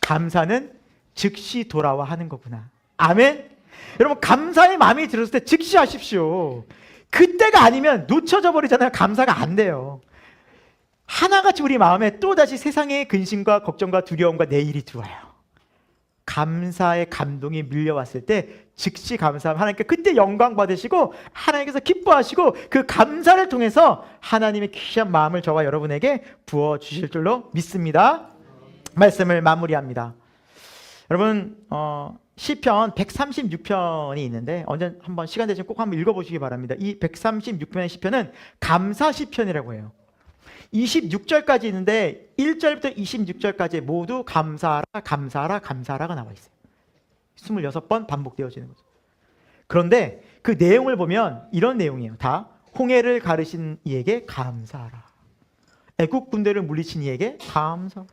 감사는 즉시 돌아와 하는 거구나. 아멘. 여러분 감사의 마음이 들었을 때 즉시 하십시오. 그때가 아니면 놓쳐져 버리잖아요. 감사가 안 돼요. 하나같이 우리 마음에 또다시 세상의 근심과 걱정과 두려움과 내일이 들어와요. 감사의 감동이 밀려왔을 때 즉시 감사하면 하나님께 그때 영광 받으시고 하나님께서 기뻐하시고 그 감사를 통해서 하나님의 귀한 마음을 저와 여러분에게 부어주실 줄로 믿습니다. 말씀을 마무리합니다. 여러분 시편 136편이 있는데 언제 한번 시간 되시면 꼭 한번 읽어보시기 바랍니다. 이 136편의 시편은 감사 시편이라고 해요. 26절까지 있는데 1절부터 26절까지 모두 감사하라 감사하라 감사하라가 나와 있어요. 26번 반복되어지는 거죠. 그런데 그 내용을 보면 이런 내용이에요. 다 홍해를 가르신 이에게 감사하라. 애국 군대를 물리친 이에게 감사.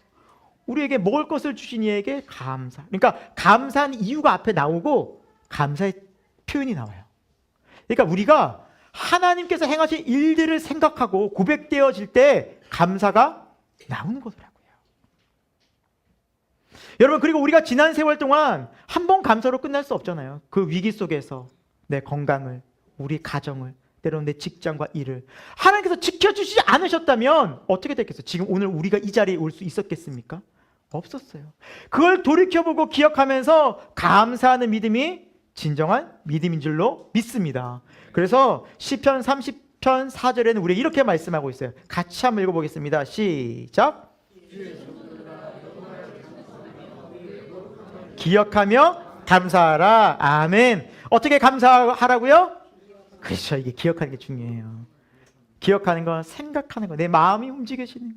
우리에게 먹을 것을 주신 이에게 감사. 그러니까 감사한 이유가 앞에 나오고 감사의 표현이 나와요. 그러니까 우리가 하나님께서 행하신 일들을 생각하고 고백되어질 때 감사가 나오는 거더라고요. 여러분 그리고 우리가 지난 세월 동안 한 번 감사로 끝날 수 없잖아요. 그 위기 속에서 내 건강을, 우리 가정을, 때로는 내 직장과 일을 하나님께서 지켜주시지 않으셨다면 어떻게 됐겠어요? 지금 오늘 우리가 이 자리에 올 수 있었겠습니까? 없었어요. 그걸 돌이켜보고 기억하면서 감사하는 믿음이 진정한 믿음인 줄로 믿습니다. 그래서 시편 30편 4절에는 우리 이렇게 말씀하고 있어요. 같이 한번 읽어보겠습니다. 시작. 기억하며 감사하라. 아멘. 어떻게 감사하라고요? 그렇죠. 이게 기억하는 게 중요해요. 기억하는 거, 생각하는 거, 내 마음이 움직여지는 거,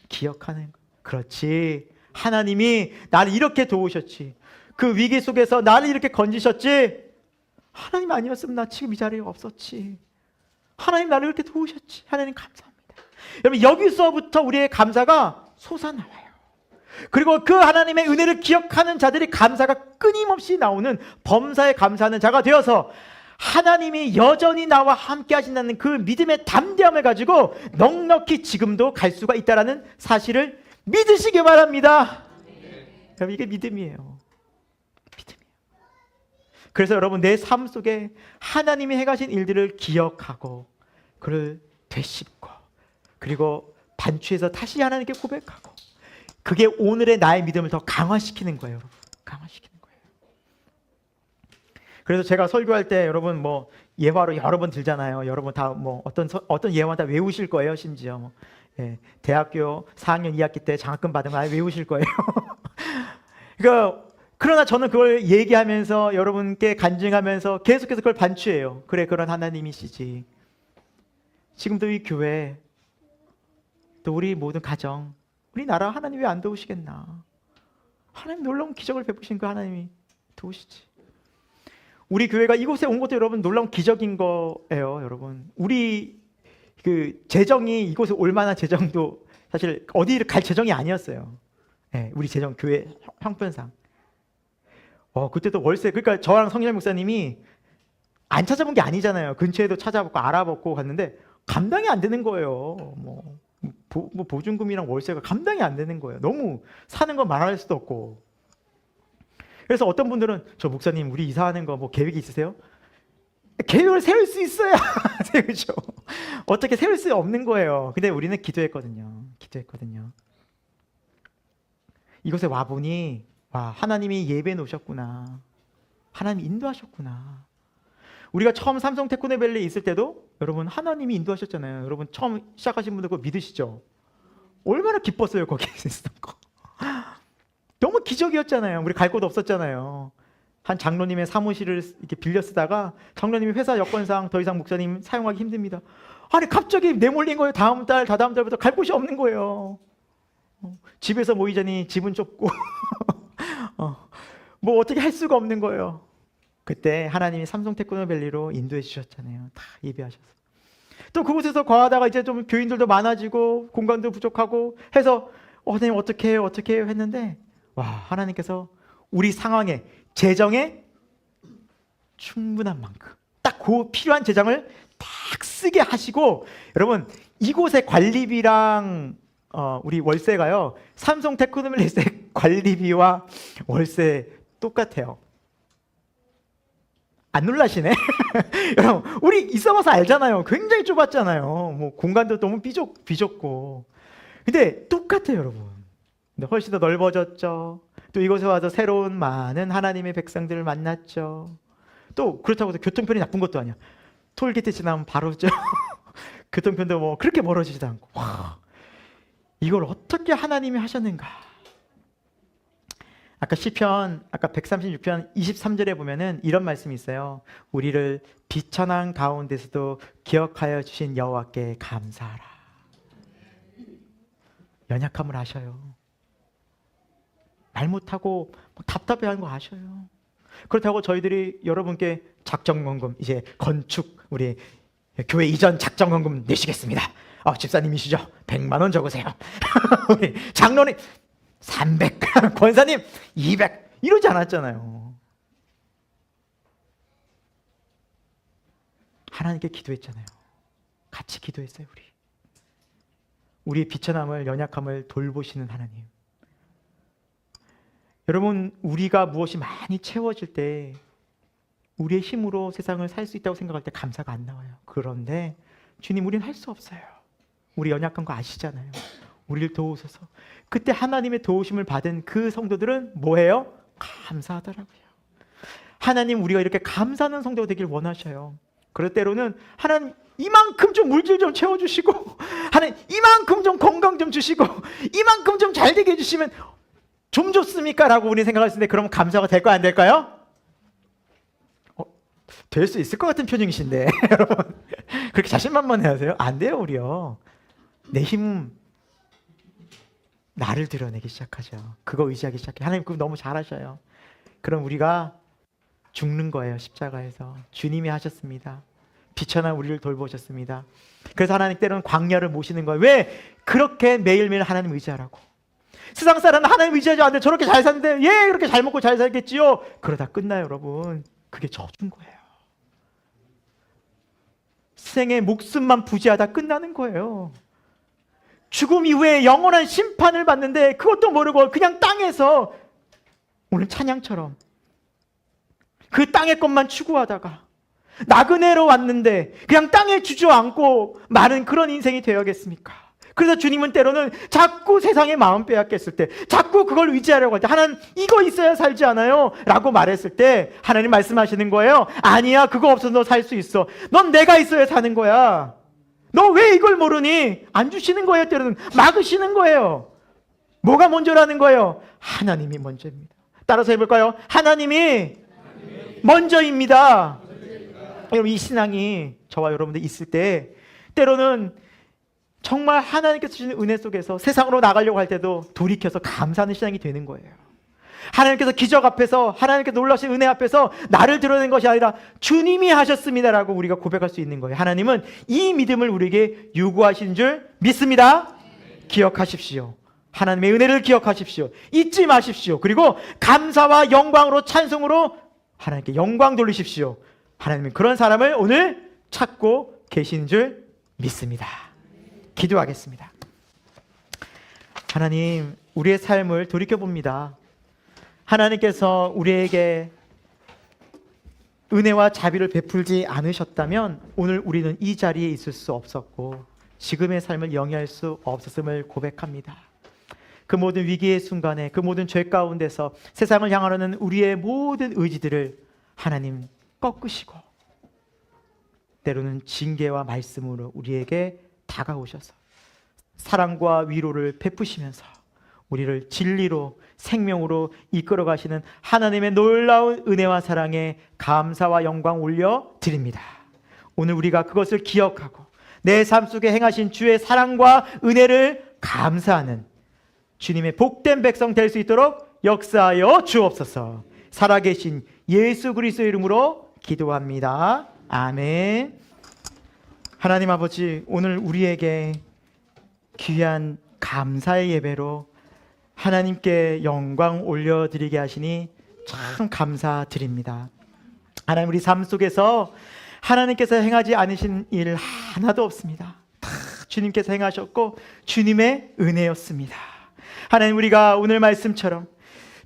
기억하는 거. 그렇지. 하나님이 나를 이렇게 도우셨지. 그 위기 속에서 나를 이렇게 건지셨지. 하나님 아니었으면 나 지금 이 자리에 없었지. 하나님 나를 이렇게 도우셨지. 하나님 감사합니다. 여러분 여기서부터 우리의 감사가 솟아나와요. 그리고 그 하나님의 은혜를 기억하는 자들이 감사가 끊임없이 나오는 범사에 감사하는 자가 되어서 하나님이 여전히 나와 함께 하신다는 그 믿음의 담대함을 가지고 넉넉히 지금도 갈 수가 있다는 사실을 믿으시기 바랍니다. 여러분 이게 믿음이에요. 그래서 여러분 내 삶 속에 하나님이 행하신 일들을 기억하고 그를 되씹고 그리고 반추해서 다시 하나님께 고백하고 그게 오늘의 나의 믿음을 더 강화시키는 거예요. 여러분. 강화시키는 거예요. 그래서 제가 설교할 때 여러분 뭐 예화로 여러 번 들잖아요. 여러분 다 뭐 어떤 예화 다 외우실 거예요. 심지어 뭐. 예, 대학교 4학년 2학기 때 장학금 받은 거 아예 외우실 거예요. 그러나 저는 그걸 얘기하면서 여러분께 간증하면서 계속해서 그걸 반추해요. 그래 그런 하나님이시지. 지금도 이 교회 또 우리 모든 가정 우리나라 하나님 왜 안 도우시겠나. 하나님 놀라운 기적을 베푸신 그 하나님이 도우시지. 우리 교회가 이곳에 온 것도 여러분 놀라운 기적인 거예요. 여러분 우리 그 재정이 이곳에 올 만한 재정도 사실 어디를 갈 재정이 아니었어요. 네, 우리 재정 교회 형편상 그때도 월세 그러니까 저랑 성일 목사님이 안 찾아본 게 아니잖아요. 근처에도 찾아보고 알아보고 갔는데 감당이 안 되는 거예요. 뭐 보증금이랑 월세가 감당이 안 되는 거예요. 너무 사는 거 말할 수도 없고. 그래서 어떤 분들은 저 목사님 우리 이사하는 거 뭐 계획이 있으세요? 계획을 세울 수 있어야 세우죠. 어떻게 세울 수 없는 거예요. 근데 우리는 기도했거든요. 이곳에 와보니 와 하나님이 예배해 놓으셨구나. 하나님이 인도하셨구나. 우리가 처음 삼성 테크노밸리에 있을 때도 여러분 하나님이 인도하셨잖아요. 여러분 처음 시작하신 분들 그거 믿으시죠? 얼마나 기뻤어요. 거기 있었던 거. 너무 기적이었잖아요. 우리 갈 곳 없었잖아요. 한 장로님의 사무실을 이렇게 빌려 쓰다가 장로님이 회사 여건상 더 이상 목사님 사용하기 힘듭니다. 아니 갑자기 내몰린 거예요. 다음 달, 다다음 달부터 갈 곳이 없는 거예요. 집에서 모이자니 집은 좁고 뭐 어떻게 할 수가 없는 거예요. 그때 하나님이 삼성 테크노밸리로 인도해 주셨잖아요. 다 예배하셔서. 또 그곳에서 거하다가 이제 좀 교인들도 많아지고 공간도 부족하고 해서 하나님 어떻게 해요 했는데 와 하나님께서 우리 상황에 재정에 충분한 만큼 딱 그 필요한 재정을 딱 쓰게 하시고 여러분 이곳의 관리비랑 우리 월세가요 삼성 테크노밸리의 관리비와 월세 똑같아요. 안 놀라시네. 여러분, 우리 있어봐서 알잖아요. 굉장히 좁았잖아요. 뭐 공간도 너무 비좁고. 근데 똑같아요, 여러분. 근데 훨씬 더 넓어졌죠. 또 이곳에 와서 새로운 많은 하나님의 백성들을 만났죠. 또 그렇다고 해서 교통편이 나쁜 것도 아니야. 톨게이트 지나면 바로죠. 교통편도 뭐 그렇게 멀어지지도 않고. 와, 이걸 어떻게 하나님이 하셨는가? 아까 시편, 아까 136편 23절에 보면은 이런 말씀이 있어요. 우리를 비천한 가운데서도 기억하여 주신 여호와께 감사하라. 연약함을 아셔요. 말 못하고 답답해하는 거 아셔요. 그렇다고 저희들이 여러분께 작정헌금, 이제 건축, 우리 교회 이전 작정헌금 내시겠습니다. 집사님이시죠? 100만 원 적으세요. 우리 장로님 300, 권사님 200 이러지 않았잖아요. 하나님께 기도했잖아요. 같이 기도했어요. 우리의 비천함을, 연약함을 돌보시는 하나님. 여러분, 우리가 무엇이 많이 채워질 때 우리의 힘으로 세상을 살 수 있다고 생각할 때 감사가 안 나와요. 그런데 주님, 우리는 할 수 없어요. 우리 연약한 거 아시잖아요. 우리를 도우소서. 그때 하나님의 도우심을 받은 그 성도들은 뭐예요? 감사하더라고요. 하나님, 우리가 이렇게 감사하는 성도가 되길 원하셔요. 그럴 때로는 하나님 이만큼 좀 물질 좀 채워주시고, 하나님 이만큼 좀 건강 좀 주시고, 이만큼 좀 잘 되게 해주시면 좀 좋습니까? 라고 우리 생각할 수 있는데, 그러면 감사가 될까요? 안 될까요? 될 수 있을 것 같은 표정이신데 여러분, 그렇게 자신만만해 하세요? 안 돼요. 우리요, 내 힘, 나를 드러내기 시작하죠. 그거 의지하기 시작해요. 하나님 그거 너무 잘하셔요. 그럼 우리가 죽는 거예요. 십자가에서 주님이 하셨습니다. 비천한 우리를 돌보셨습니다. 그래서 하나님 때로는 광야를 모시는 거예요. 왜? 그렇게 매일매일 하나님 의지하라고. 세상 사람은 하나님 의지하지 않는데 저렇게 잘 사는데 예 그렇게 잘 먹고 잘 살겠지요. 그러다 끝나요. 여러분, 그게 저주인 거예요. 생의 목숨만 부지하다 끝나는 거예요. 죽음 이후에 영원한 심판을 받는데 그것도 모르고 그냥 땅에서, 오늘 찬양처럼 그 땅의 것만 추구하다가 나그네로 왔는데 그냥 땅에 주저앉고 마는 그런 인생이 되어야겠습니까? 그래서 주님은 때로는 자꾸 세상의 마음 빼앗겼을 때, 자꾸 그걸 의지하려고 할 때, 하나님 이거 있어야 살지 않아요? 라고 말했을 때 하나님 말씀하시는 거예요. 아니야, 그거 없어서 너 살 수 있어. 넌 내가 있어야 사는 거야. 너 왜 이걸 모르니? 안 주시는 거예요. 때로는 막으시는 거예요. 뭐가 먼저라는 거예요? 하나님이 먼저입니다. 따라서 해볼까요? 하나님이 먼저입니다. 여러분, 이 신앙이 저와 여러분들 있을 때 때로는 정말 하나님께서 주시는 은혜 속에서 세상으로 나가려고 할 때도 돌이켜서 감사하는 신앙이 되는 거예요. 하나님께서 기적 앞에서, 하나님께서 놀라신 은혜 앞에서 나를 드러낸 것이 아니라 주님이 하셨습니다라고 우리가 고백할 수 있는 거예요. 하나님은 이 믿음을 우리에게 요구하신 줄 믿습니다. 기억하십시오. 하나님의 은혜를 기억하십시오. 잊지 마십시오. 그리고 감사와 영광으로, 찬송으로 하나님께 영광 돌리십시오. 하나님은 그런 사람을 오늘 찾고 계신 줄 믿습니다. 기도하겠습니다. 하나님, 우리의 삶을 돌이켜봅니다. 하나님께서 우리에게 은혜와 자비를 베풀지 않으셨다면 오늘 우리는 이 자리에 있을 수 없었고 지금의 삶을 영위할 수 없었음을 고백합니다. 그 모든 위기의 순간에, 그 모든 죄 가운데서 세상을 향하려는 우리의 모든 의지들을 하나님 꺾으시고 때로는 징계와 말씀으로 우리에게 다가오셔서 사랑과 위로를 베푸시면서 우리를 진리로, 생명으로 이끌어 가시는 하나님의 놀라운 은혜와 사랑에 감사와 영광 올려드립니다. 오늘 우리가 그것을 기억하고 내 삶 속에 행하신 주의 사랑과 은혜를 감사하는 주님의 복된 백성 될 수 있도록 역사하여 주옵소서. 살아계신 예수 그리스도의 이름으로 기도합니다. 아멘. 하나님 아버지, 오늘 우리에게 귀한 감사의 예배로 하나님께 영광 올려드리게 하시니 참 감사드립니다. 하나님, 우리 삶 속에서 하나님께서 행하지 않으신 일 하나도 없습니다. 다 주님께서 행하셨고 주님의 은혜였습니다. 하나님, 우리가 오늘 말씀처럼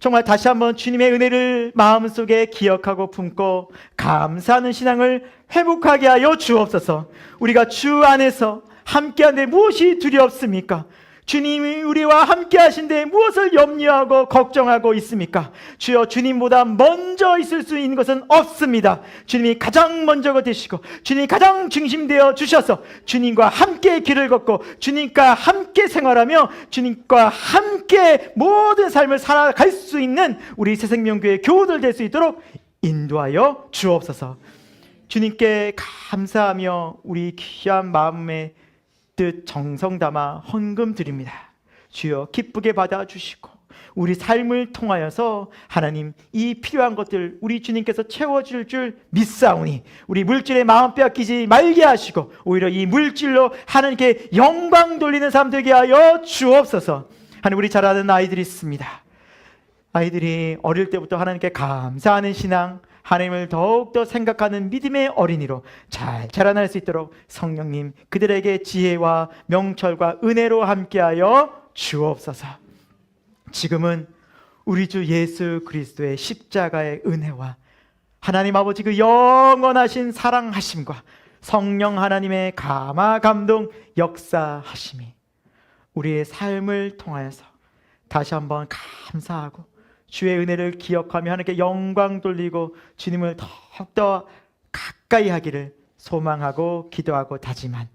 정말 다시 한번 주님의 은혜를 마음속에 기억하고 품고 감사하는 신앙을 회복하게 하여 주옵소서. 우리가 주 안에서 함께한데 무엇이 두렵습니까? 주님이 우리와 함께 하신데 무엇을 염려하고 걱정하고 있습니까? 주여, 주님보다 먼저 있을 수 있는 것은 없습니다. 주님이 가장 먼저가 되시고 주님이 가장 중심되어 주셔서 주님과 함께 길을 걷고 주님과 함께 생활하며 주님과 함께 모든 삶을 살아갈 수 있는 우리 새생명교회 교우들 될 수 있도록 인도하여 주옵소서. 주님께 감사하며 우리 귀한 마음의 뜻 정성 담아 헌금 드립니다. 주여, 기쁘게 받아주시고 우리 삶을 통하여서 하나님 이 필요한 것들 우리 주님께서 채워줄 줄 믿사오니 우리 물질에 마음 빼앗기지 말게 하시고 오히려 이 물질로 하나님께 영광 돌리는 삶 되게 하여 주옵소서. 하나님, 우리 잘 아는 아이들이 있습니다. 아이들이 어릴 때부터 하나님께 감사하는 신앙, 하나님을 더욱더 생각하는 믿음의 어린이로 잘 자라날 수 있도록 성령님 그들에게 지혜와 명철과 은혜로 함께하여 주옵소서. 지금은 우리 주 예수 그리스도의 십자가의 은혜와 하나님 아버지 그 영원하신 사랑하심과 성령 하나님의 감화 감동 역사하심이 우리의 삶을 통하여서 다시 한번 감사하고 주의 은혜를 기억하며 하나님께 영광 돌리고 주님을 더욱더 가까이 하기를 소망하고 기도하고 다짐한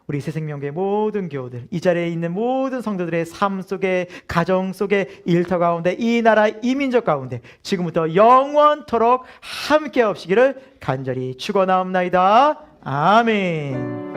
우리 새생명교회 모든 교우들, 이 자리에 있는 모든 성도들의 삶 속에, 가정 속에, 일터 가운데, 이 나라 이 민족 가운데 지금부터 영원토록 함께 하시기를 간절히 축원하옵나이다. 아멘.